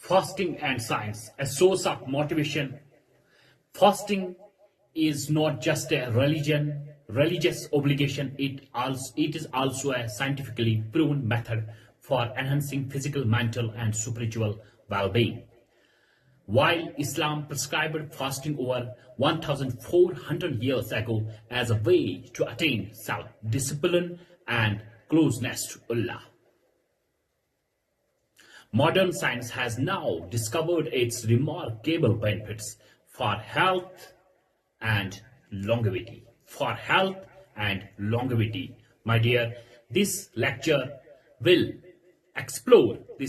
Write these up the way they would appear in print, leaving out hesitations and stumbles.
Fasting and science, a source of motivation. Fasting is not just a religious obligation. It is also a scientifically proven method for enhancing physical, mental, and spiritual well-being. While Islam prescribed fasting over 1,400 years ago as a way to attain self-discipline and closeness to Allah, modern science has now discovered its remarkable benefits for health and longevity. For health and longevity, my dear, this lecture will explore the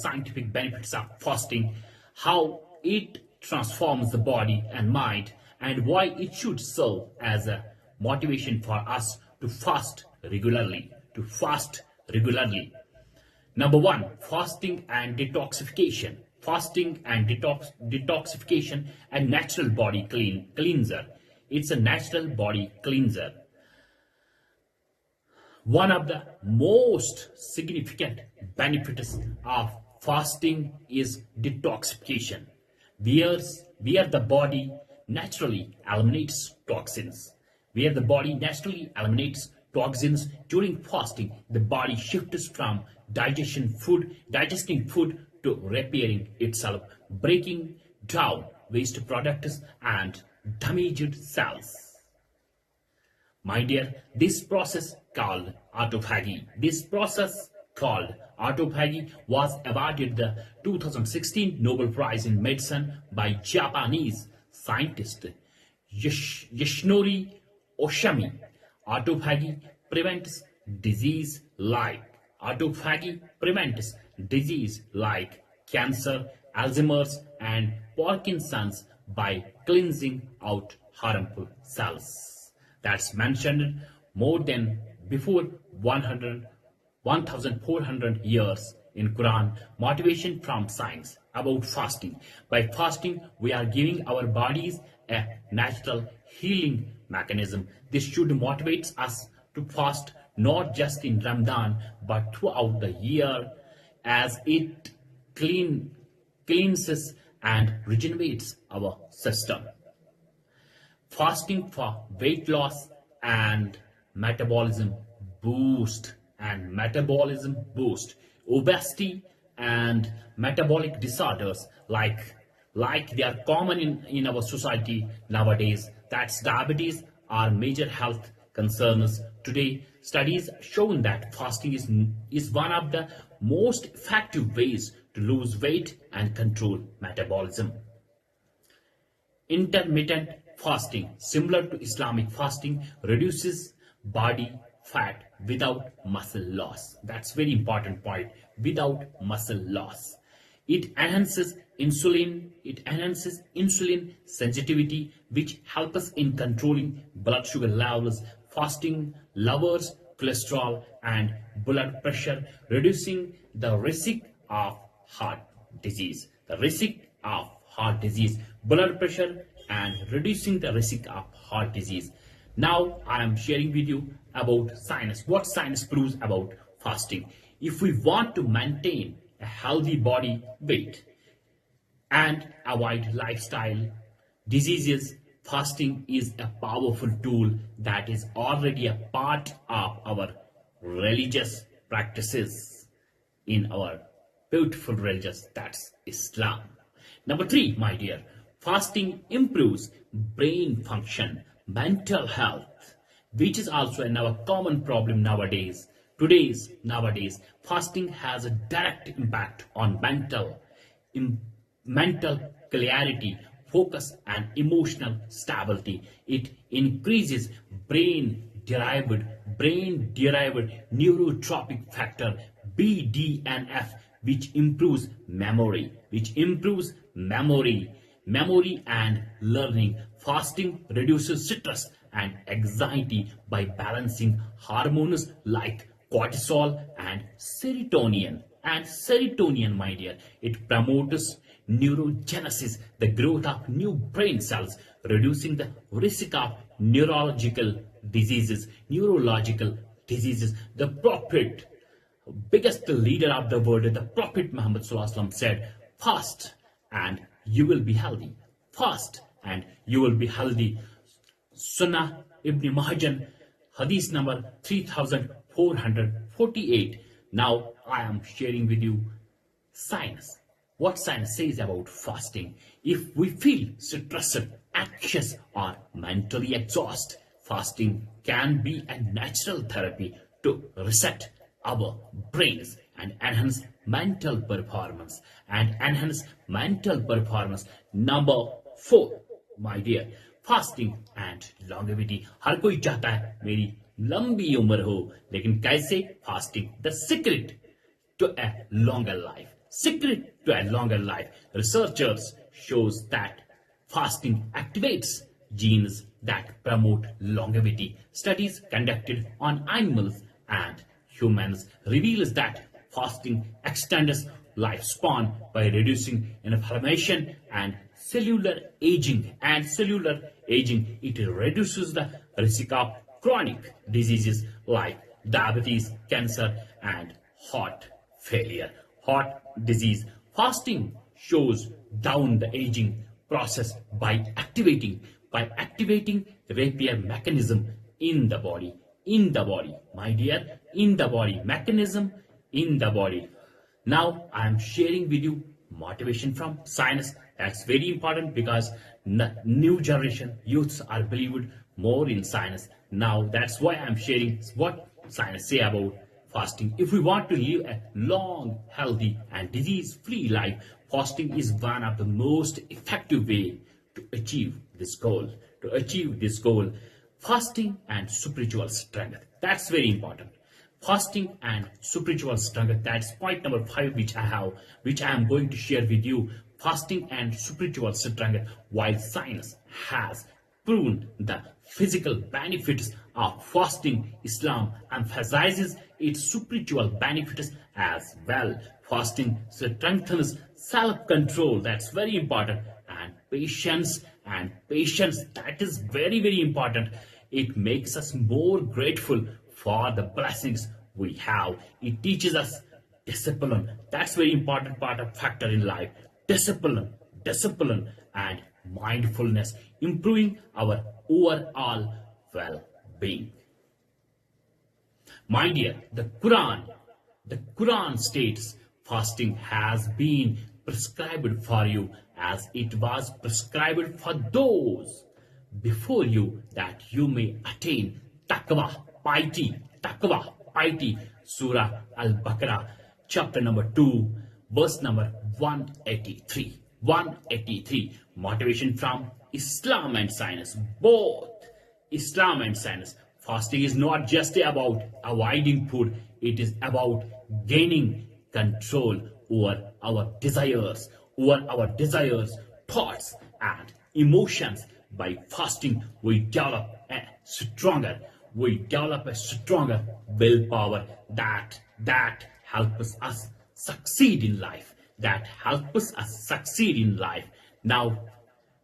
scientific benefits of fasting, how it transforms the body and mind, and why it should serve as a motivation for us to fast regularly. Number one, fasting and detoxification. Fasting and detoxification, a natural body cleanser. It's a natural body cleanser. One of the most significant benefits of fasting is detoxification, where the body naturally eliminates toxins. During fasting, the body shifts from digesting food to repairing itself, breaking down waste products and damaged cells. My dear, this process called autophagy was awarded the 2016 Nobel Prize in Medicine by Japanese scientist Yoshinori Oshimi. Autophagy prevents disease like cancer, Alzheimer's, and Parkinson's by cleansing out harmful cells. That's mentioned more than before 1,400 years in Quran. Motivation from science about fasting. By fasting, we are giving our bodies a natural healing mechanism. This should motivate us to fast not just in Ramdhan but throughout the year, as it cleanses and regenerates our system. Fasting for weight loss and metabolism boost. Obesity and metabolic disorders like they are common in our society nowadays. That's diabetes are major health concerns today. Studies shown that fasting is one of the most effective ways to lose weight and control metabolism. Intermittent fasting, similar to Islamic fasting, reduces body fat without muscle loss. That's very important point. Without muscle loss, it enhances insulin sensitivity, which helps us in controlling blood sugar levels. Fasting lowers cholesterol and blood pressure, reducing the risk of heart disease. Blood pressure and reducing the risk of heart disease. Now I am sharing with you about science. What science proves about fasting. If we want to maintain a healthy body weight and avoid lifestyle diseases, fasting is a powerful tool that is already a part of our religious practices in our beautiful religious, that's Islam. Number three, my dear, fasting improves brain function, mental health, which is also another common problem nowadays. Nowadays, fasting has a direct impact on mental clarity, focus, and emotional stability. It increases brain-derived neurotropic factor BDNF, which improves memory and learning. Fasting reduces stress and anxiety by balancing hormones like cortisol and serotonin. My dear, it promotes neurogenesis, the growth of new brain cells, reducing the risk of neurological diseases. The Prophet biggest leader of the world, the Prophet Muhammad Sallallahu Alaihi Wasallam said, fast and you will be healthy. Fast and you will be healthy. Sunnah Ibn Mahajan, Hadith number 3448. Now I am sharing with you science. What science says about fasting. If we feel stressed, anxious, or mentally exhausted, fasting can be a natural therapy to reset our brains and enhance mental performance. Number 4, my dear, fasting and longevity. हर कोई चाहता है मेरी लंबी उम्र हो, लेकिन कैसे? Fasting, the secret to a longer life. Researchers shows that fasting activates genes that promote longevity. Studies conducted on animals and humans reveals that fasting extends lifespan by reducing inflammation and cellular aging. It reduces the risk of chronic diseases like diabetes, cancer, and heart failure. Fasting shows down the aging process by activating repair mechanism in the body, my dear, mechanism in the body. Now I am sharing with you motivation from science. That's very important because new generation youths are believed more in science. Now that's why I'm sharing what science say about fasting. If we want to live a long, healthy, and disease-free life, fasting is one of the most effective way to achieve this goal. Fasting and spiritual strength. That's very important. Fasting and spiritual strength. That's point number 5, which I am going to share with you. Fasting and spiritual strength. While science has proven the physical benefits of fasting, Islam emphasizes its spiritual benefits as well. Fasting strengthens self-control. That's very important. And patience. That is very, very important. It makes us more grateful for the blessings we have. It teaches us discipline. That's very important factor in life. Discipline and mindfulness, improving our overall well-being. My dear, the Quran states fasting has been prescribed for you as it was prescribed for those before you, that you may attain taqwa, piety. Surah Al-Baqarah, chapter number 2, verse number 183. Motivation from Islam and science. Both Islam and science. Fasting is not just about avoiding food. It is about gaining control over our desires, thoughts, and emotions. By fasting, we develop a stronger willpower that helps us succeed in life. Now,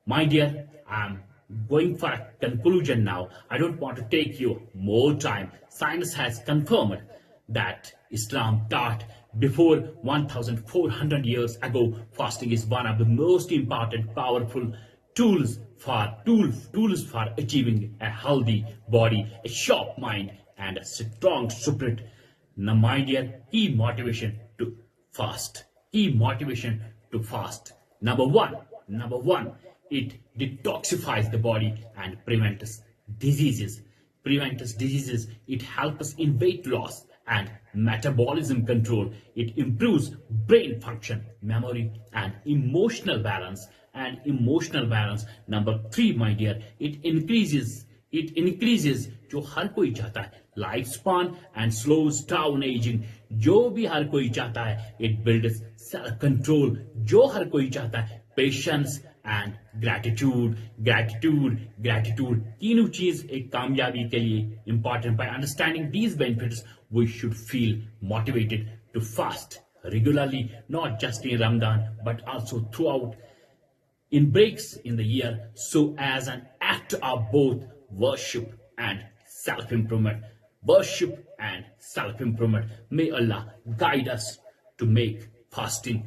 my dear, I'm going for a conclusion now. I don't want to take you more time. Science has confirmed that Islam taught before 1,400 years ago. Fasting is one of the most important, powerful tools for achieving a healthy body, a sharp mind, and a strong spirit. Now, my dear, key motivation to fast. Number one, it detoxifies the body and prevents diseases. It helps us in weight loss and metabolism control. It improves brain function, memory, and emotional balance. Number 3, my dear, it increases जो हर कोई चाहता है lifespan and slows down aging. जो भी हर कोई चाहता है, it builds self control. जो हर कोई चाहता है, patience and gratitude. तीनों चीज एक कामयाबी के लिए important. By understanding these benefits, we should feel motivated to fast regularly, not just in Ramdhan, but also throughout in breaks in the year, so as an act of both worship and self-improvement. and self-improvement. May Allah guide us to make fasting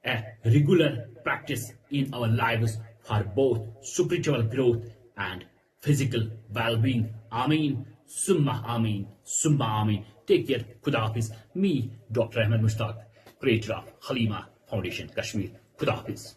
a regular practice in our lives for both spiritual growth and physical well-being. Ameen. Summa Ameen. Summa Ameen. Take care. Khuda Hafiz. Me, Dr. Ahmed Mushtaq, creator of Halima Foundation, Kashmir. Khuda Hafiz.